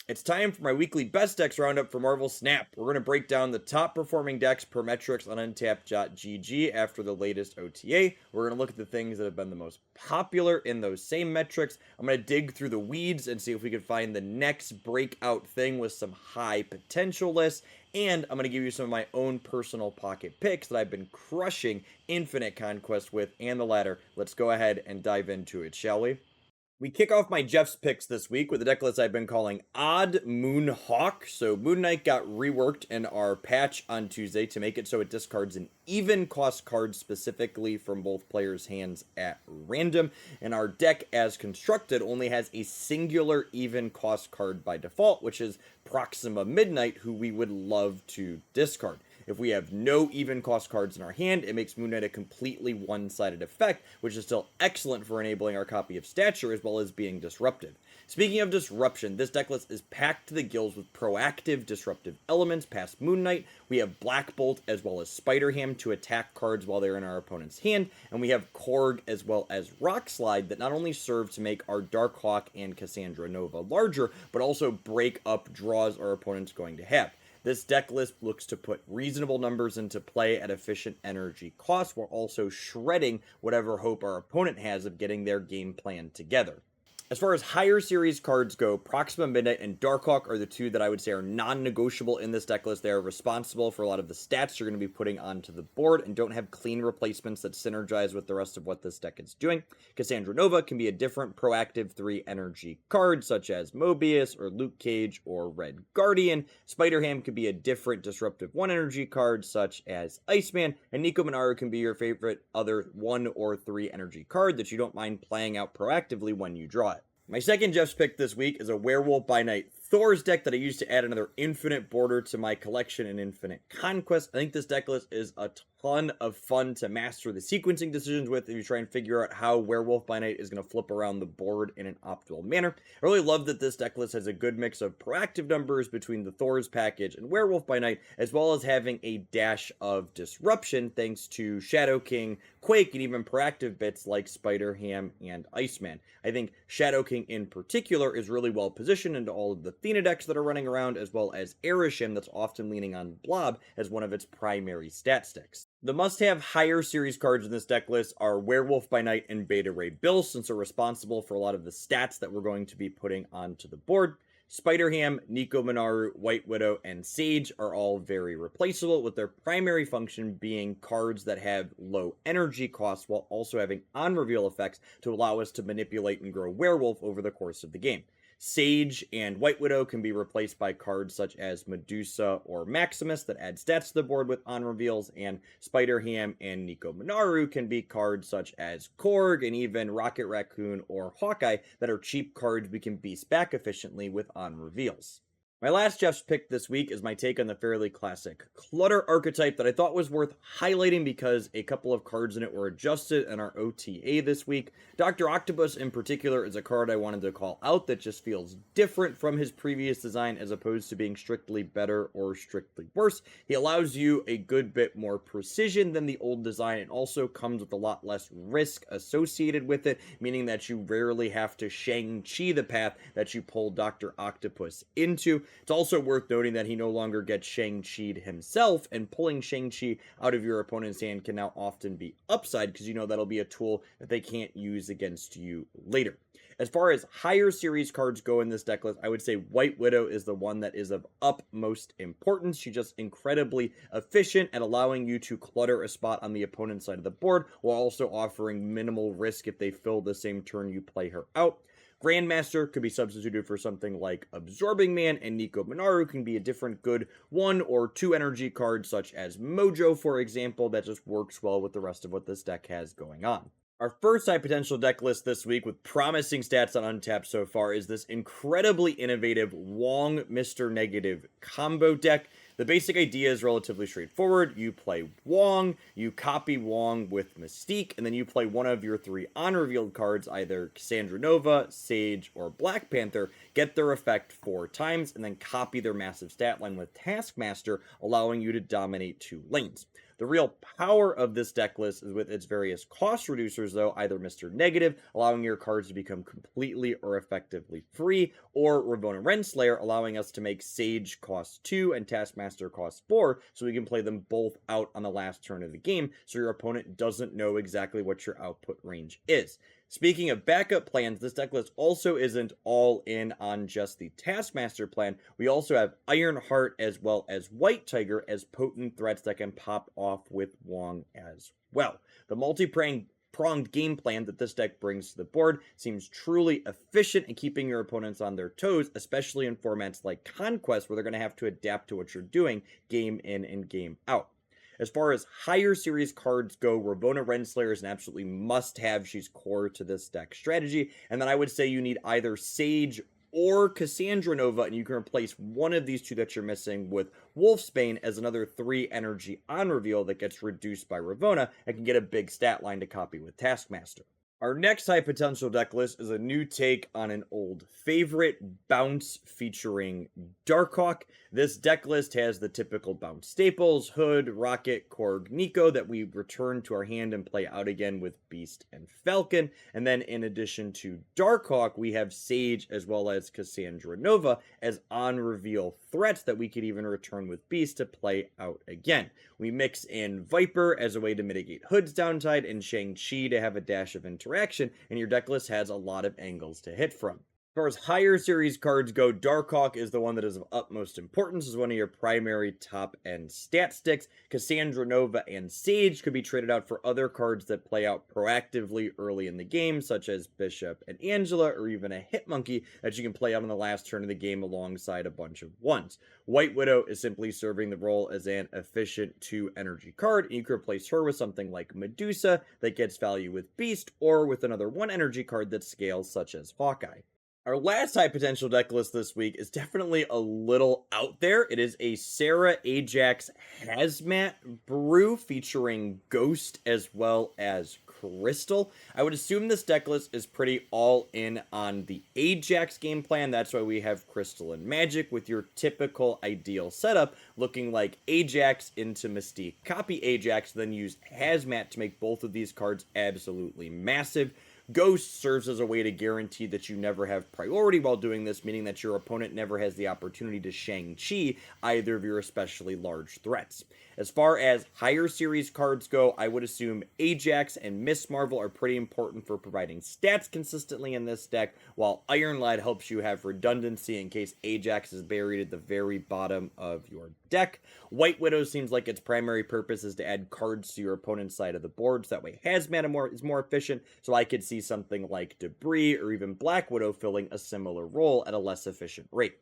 It's time for my weekly best decks roundup for Marvel Snap. We're going to break down the top performing decks per metrics on Untapped.gg after the latest OTA. We're going to look at the things that have been the most popular in those same metrics. I'm going to dig through the weeds and see if we can find the next breakout thing with some high potential lists. And I'm going to give you some of my own personal pocket picks that I've been crushing Infinite Conquest with and the ladder. Let's go ahead and dive into it, shall we? We kick off my Jeff's picks this week with a deck list I've been calling Odd Moon Hawk. So Moon Knight got reworked in our patch on Tuesday to make it so it discards an even cost card specifically from both players' hands at random. And our deck as constructed only has a singular even cost card by default, which is Proxima Midnight, who we would love to discard. If we have no even cost cards in our hand, it makes Moon Knight a completely one-sided effect, which is still excellent for enabling our copy of Stature as well as being disruptive. Speaking of disruption, this deck list is packed to the gills with proactive disruptive elements past Moon Knight. We have Black Bolt as well as Spider-Ham to attack cards while they're in our opponent's hand, and we have Korg as well as Rock Slide that not only serve to make our Dark Hawk and Cassandra Nova larger, but also break up draws our opponent's going to have. This deck list looks to put reasonable numbers into play at efficient energy costs while also shredding whatever hope our opponent has of getting their game plan together. As far as higher series cards go, Proxima Midnight and Darkhawk are the two that I would say are non-negotiable in this deck list. They are responsible for a lot of the stats you're going to be putting onto the board and don't have clean replacements that synergize with the rest of what this deck is doing. Cassandra Nova can be a different proactive 3 energy card, such as Mobius or Luke Cage or Red Guardian. Spider-Ham could be a different disruptive 1 energy card, such as Iceman, and Nico Minaru can be your favorite other 1 or 3 energy card that you don't mind playing out proactively when you draw it. My second Jeff's pick this week is a Werewolf by Night Thor's deck that I used to add another infinite border to my collection in Infinite Conquest. I think this deck list is a ton of fun to master the sequencing decisions with if you try and figure out how Werewolf by Night is going to flip around the board in an optimal manner. I really love that this deck list has a good mix of proactive numbers between the Thor's package and Werewolf by Night, as well as having a dash of disruption thanks to Shadow King, Quake, and even proactive bits like Spider-Ham and Iceman. I think Shadow King in particular is really well positioned into all of the Athena decks that are running around, as well as Erishim that's often leaning on Blob as one of its primary stat sticks. The must-have higher series cards in this deck list are Werewolf by Night and Beta Ray Bill, since they're responsible for a lot of the stats that we're going to be putting onto the board. Spider-Ham, Nico Minaru, White Widow, and Sage are all very replaceable, with their primary function being cards that have low energy costs while also having on-reveal effects to allow us to manipulate and grow Werewolf over the course of the game. Sage and White Widow can be replaced by cards such as Medusa or Maximus that add stats to the board with on-reveals, and Spider-Ham and Nico Minaru can be cards such as Korg and even Rocket Raccoon or Hawkeye that are cheap cards we can beast back efficiently with on-reveals. My last Jeff's pick this week is my take on the fairly classic Clutter archetype that I thought was worth highlighting because a couple of cards in it were adjusted in our OTA this week. Dr. Octopus in particular is a card I wanted to call out that just feels different from his previous design as opposed to being strictly better or strictly worse. He allows you a good bit more precision than the old design and also comes with a lot less risk associated with it, meaning that you rarely have to Shang-Chi the path that you pull Dr. Octopus into. It's also worth noting that he no longer gets Shang-Chi'd himself, and pulling Shang-Chi out of your opponent's hand can now often be upside because you know that'll be a tool that they can't use against you later. As far as higher series cards go in this deck list, I would say White Widow is the one that is of utmost importance. She's just incredibly efficient at allowing you to clutter a spot on the opponent's side of the board while also offering minimal risk if they fill the same turn you play her out. Grandmaster could be substituted for something like Absorbing Man, and Nico Minaru can be a different good 1 or 2 energy card, such as Mojo, for example, that just works well with the rest of what this deck has going on. Our first high potential deck list this week with promising stats on Untapped so far is this incredibly innovative Wong Mr. Negative combo deck. The basic idea is relatively straightforward. You play Wong, you copy Wong with Mystique, and then you play one of your 3 on-revealed cards, either Cassandra Nova, Sage, or Black Panther, get their effect 4 times, and then copy their massive stat line with Taskmaster, allowing you to dominate 2 lanes. The real power of this deck list is with its various cost reducers, though, either Mr. Negative, allowing your cards to become completely or effectively free, or Ravonna Renslayer, allowing us to make Sage cost 2 and Taskmaster cost 4, so we can play them both out on the last turn of the game, so your opponent doesn't know exactly what your output range is. Speaking of backup plans, this deck list also isn't all in on just the Taskmaster plan. We also have Ironheart as well as White Tiger as potent threats that can pop off with Wong as well. The multi-pronged game plan that this deck brings to the board seems truly efficient in keeping your opponents on their toes, especially in formats like Conquest, where they're going to have to adapt to what you're doing game in and game out. As far as higher series cards go, Ravonna Renslayer is an absolutely must-have. She's core to this deck strategy. And then I would say you need either Sage or Cassandra Nova, and you can replace one of these two that you're missing with Wolfsbane as another 3 energy on reveal that gets reduced by Ravonna and can get a big stat line to copy with Taskmaster. Our next high potential deck list is a new take on an old favorite, Bounce featuring Darkhawk. This deck list has the typical Bounce staples, Hood, Rocket, Korg, Nico that we return to our hand and play out again with Beast and Falcon. And then in addition to Darkhawk, we have Sage as well as Cassandra Nova as on-reveal threats that we could even return with Beast to play out again. We mix in Viper as a way to mitigate Hood's downside and Shang-Chi to have a dash of interaction, and your deck list has a lot of angles to hit from. As far as higher series cards go, Darkhawk is the one that is of utmost importance as one of your primary top-end stat sticks. Cassandra Nova and Sage could be traded out for other cards that play out proactively early in the game, such as Bishop and Angela, or even a Hitmonkey that you can play out on the last turn of the game alongside a bunch of ones. White Widow is simply serving the role as an efficient 2-energy card, and you can replace her with something like Medusa that gets value with Beast, or with another 1-energy card that scales, such as Hawkeye. Our last high potential deck list this week is definitely a little out there. It is a Sarah Ajax Hazmat brew featuring Ghost as well as Crystal. I would assume this deck list is pretty all in on the Ajax game plan. That's why we have Crystal and Magic with your typical ideal setup, looking like Ajax into Mystique. Copy Ajax, then use Hazmat to make both of these cards absolutely massive. Ghost serves as a way to guarantee that you never have priority while doing this, meaning that your opponent never has the opportunity to Shang-Chi either of your especially large threats. As far as higher series cards go, I would assume Ajax and Miss Marvel are pretty important for providing stats consistently in this deck, while Iron Lad helps you have redundancy in case Ajax is buried at the very bottom of your deck. White Widow seems like its primary purpose is to add cards to your opponent's side of the board, so that way Hazmat is more efficient, so I could see something like Debris or even Black Widow filling a similar role at a less efficient rate.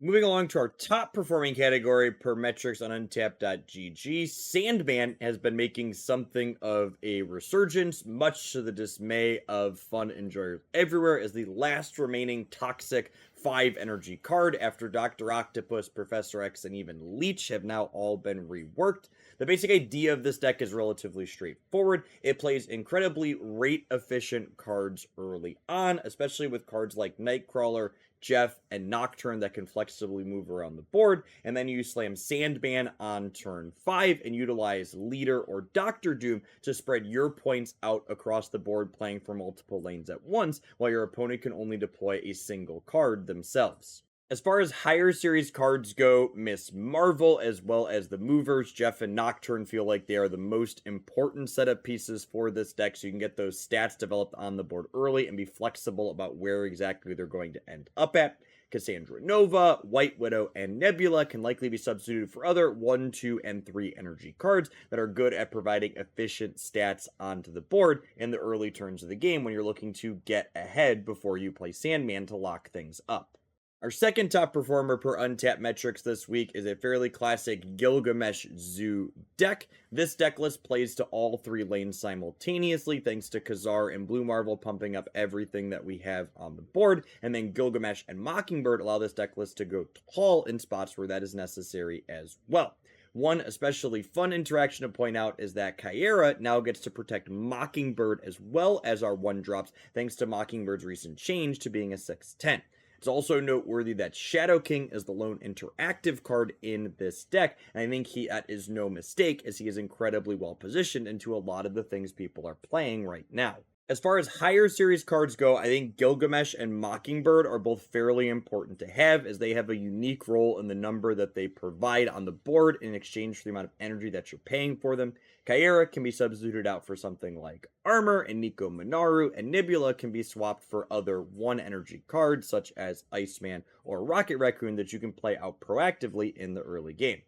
Moving along to our top performing category per metrics on Untapped.gg, Sandman has been making something of a resurgence, much to the dismay of fun enjoyers everywhere, as the last remaining toxic 5-energy card after Dr. Octopus, Professor X, and even Leech have now all been reworked. The basic idea of this deck is relatively straightforward. It plays incredibly rate-efficient cards early on, especially with cards like Nightcrawler, Jeff, and Nocturne that can flexibly move around the board, and then you slam Sandman on turn 5 and utilize Leader or Doctor Doom to spread your points out across the board, playing for multiple lanes at once, while your opponent can only deploy a single card themselves. As far as higher series cards go, Miss Marvel as well as the movers, Jeff and Nocturne, feel like they are the most important setup pieces for this deck, so you can get those stats developed on the board early and be flexible about where exactly they're going to end up at. Cassandra Nova, White Widow, and Nebula can likely be substituted for other 1, 2, and 3 energy cards that are good at providing efficient stats onto the board in the early turns of the game when you're looking to get ahead before you play Sandman to lock things up. Our second top performer per Untapped metrics this week is a fairly classic Gilgamesh Zoo deck. This deck list plays to all 3 lanes simultaneously, thanks to Khazar and Blue Marvel pumping up everything that we have on the board, and then Gilgamesh and Mockingbird allow this deck list to go tall in spots where that is necessary as well. One especially fun interaction to point out is that Kyera now gets to protect Mockingbird as well as our 1-drops, thanks to Mockingbird's recent change to being a 6/10. It's also noteworthy that Shadow King is the lone interactive card in this deck, and I think that is no mistake, as he is incredibly well positioned into a lot of the things people are playing right now. As far as higher series cards go, I think Gilgamesh and Mockingbird are both fairly important to have, as they have a unique role in the number that they provide on the board in exchange for the amount of energy that you're paying for them. Kyra can be substituted out for something like Armor, and Nico Minaru and Nebula can be swapped for other 1 energy cards, such as Iceman or Rocket Raccoon, that you can play out proactively in the early game.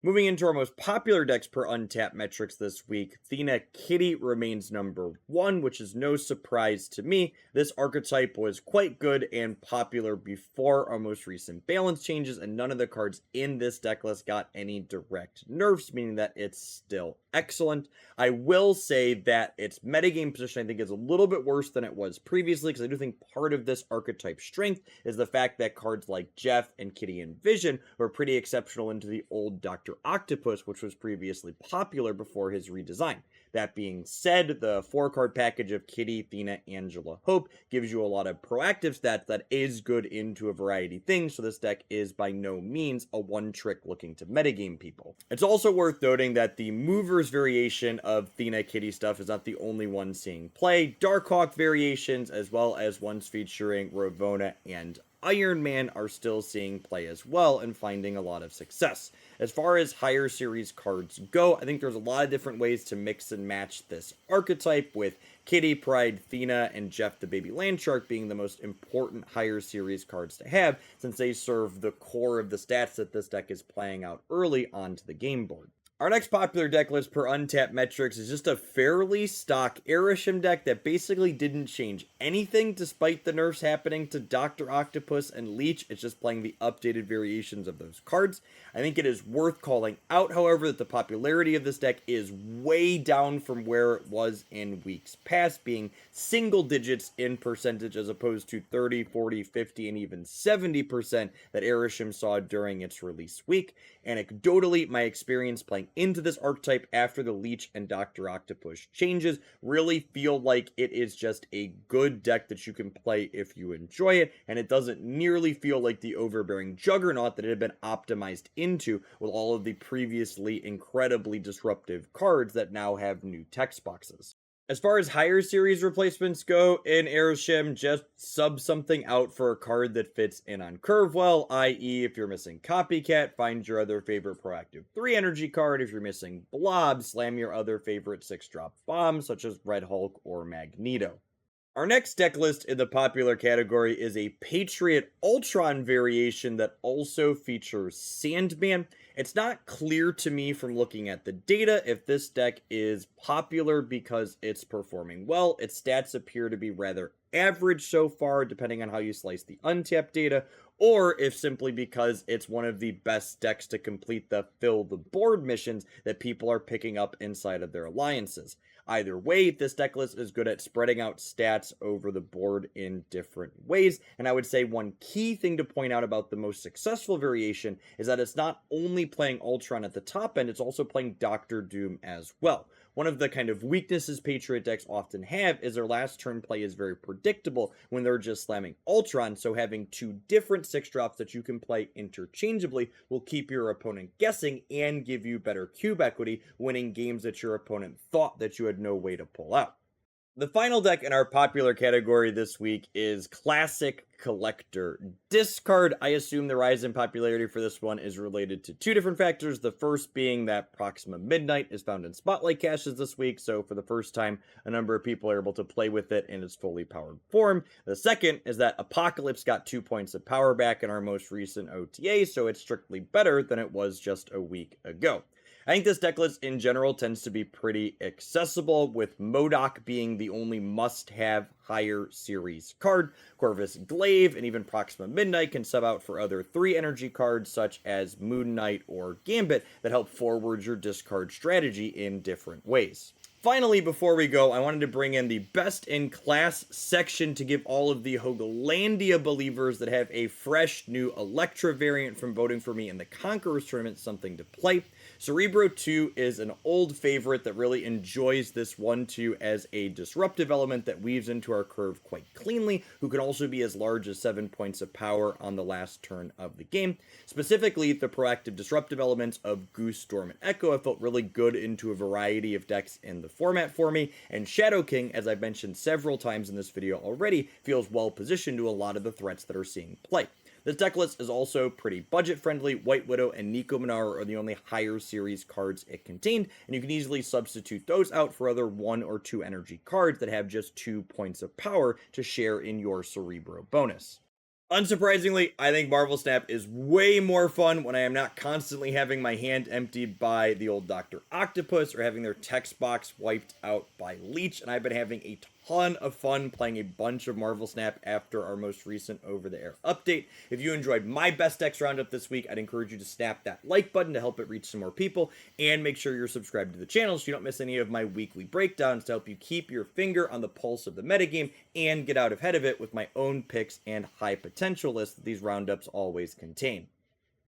Moving into our most popular decks per untapped metrics this week, Thena Kitty remains number 1, which is no surprise to me. This archetype was quite good and popular before our most recent balance changes, and none of the cards in this deck list got any direct nerfs, meaning that it's still excellent. I will say that its metagame position, I think, is a little bit worse than it was previously, because I do think part of this archetype strength is the fact that cards like Jeff and Kitty and Vision were pretty exceptional into the old Dr. Octopus, which was previously popular before his redesign. That being said, the 4-card package of Kitty, Thena, Angela, Hope gives you a lot of proactive stats that is good into a variety of things, so this deck is by no means a one-trick looking to metagame people. It's also worth noting that the Movers variation of Thena Kitty stuff is not the only one seeing play. Darkhawk variations, as well as ones featuring Ravonna and Iron Man, are still seeing play as well and finding a lot of success. As far as higher series cards go, I think there's a lot of different ways to mix and match this archetype, with Kitty, Pride, Thena, and Jeff the Baby Landshark being the most important higher series cards to have, since they serve the core of the stats that this deck is playing out early onto the game board. Our next popular deck list per untapped metrics is just a fairly stock Arishem deck that basically didn't change anything despite the nerfs happening to Dr. Octopus and Leech. It's just playing the updated variations of those cards. I think it is worth calling out, however, that the popularity of this deck is way down from where it was in weeks past, being single digits in percentage as opposed to 30, 40, 50, and even 70% that Arishem saw during its release week. Anecdotally, my experience playing into this archetype after the Leech and Dr. Octopus changes really feel like it is just a good deck that you can play if you enjoy it, and it doesn't nearly feel like the overbearing juggernaut that it had been optimized into with all of the previously incredibly disruptive cards that now have new text boxes. As far as higher series replacements go in Arishem, just sub something out for a card that fits in on curve well, i.e. if you're missing Copycat, find your other favorite proactive 3 energy card. If you're missing Blob, slam your other favorite 6-drop bomb, such as Red Hulk or Magneto. Our next deck list in the popular category is a Patriot Ultron variation that also features Sandman. It's not clear to me from looking at the data if this deck is popular because it's performing well. Its stats appear to be rather average so far, depending on how you slice the untapped data, or if simply because it's one of the best decks to complete the fill the board missions that people are picking up inside of their alliances. Either way, this deck list is good at spreading out stats over the board in different ways, and I would say one key thing to point out about the most successful variation is that it's not only playing Ultron at the top end, it's also playing Doctor Doom as well. One of the kind of weaknesses Patriot decks often have is their last turn play is very predictable when they're just slamming Ultron, so having 2 different 6-drops that you can play interchangeably will keep your opponent guessing and give you better cube equity, winning games that your opponent thought that you had no way to pull out. The final deck in our popular category this week is Classic Collector Discard. I assume the rise in popularity for this one is related to 2 different factors. The first being that Proxima Midnight is found in Spotlight caches this week, so for the first time, a number of people are able to play with it in its fully powered form. The second is that Apocalypse got 2 points of power back in our most recent OTA, so it's strictly better than it was just a week ago. I think this deck list in general tends to be pretty accessible, with MODOK being the only must-have higher series card. Corvus Glaive and even Proxima Midnight can sub out for other 3 energy cards such as Moon Knight or Gambit that help forward your discard strategy in different ways. Finally, before we go, I wanted to bring in the best in class section to give all of the Hogalandia believers that have a fresh new Elektra variant from voting for me in the Conquerors tournament something to play. Cerebro 2 is an old favorite that really enjoys this 1-2 as a disruptive element that weaves into our curve quite cleanly, who can also be as large as 7 points of power on the last turn of the game. Specifically, the proactive disruptive elements of Goose, Storm, and Echo have felt really good into a variety of decks in the format for me, and Shadow King, as I've mentioned several times in this video already, feels well positioned to a lot of the threats that are seeing play. This deck list is also pretty budget friendly. White Widow and Nico Minara are the only higher series cards it contained, and you can easily substitute those out for other 1 or 2 energy cards that have just 2 points of power to share in your Cerebro bonus. Unsurprisingly, I think Marvel Snap is way more fun when I am not constantly having my hand emptied by the old Dr. Octopus or having their text box wiped out by Leech, and I've been having a ton of fun playing a bunch of Marvel Snap after our most recent over-the-air update. If you enjoyed my best decks roundup this week, I'd encourage you to snap that like button to help it reach some more people, and make sure you're subscribed to the channel so you don't miss any of my weekly breakdowns to help you keep your finger on the pulse of the metagame and get out ahead of it with my own picks and high potential list that these roundups always contain.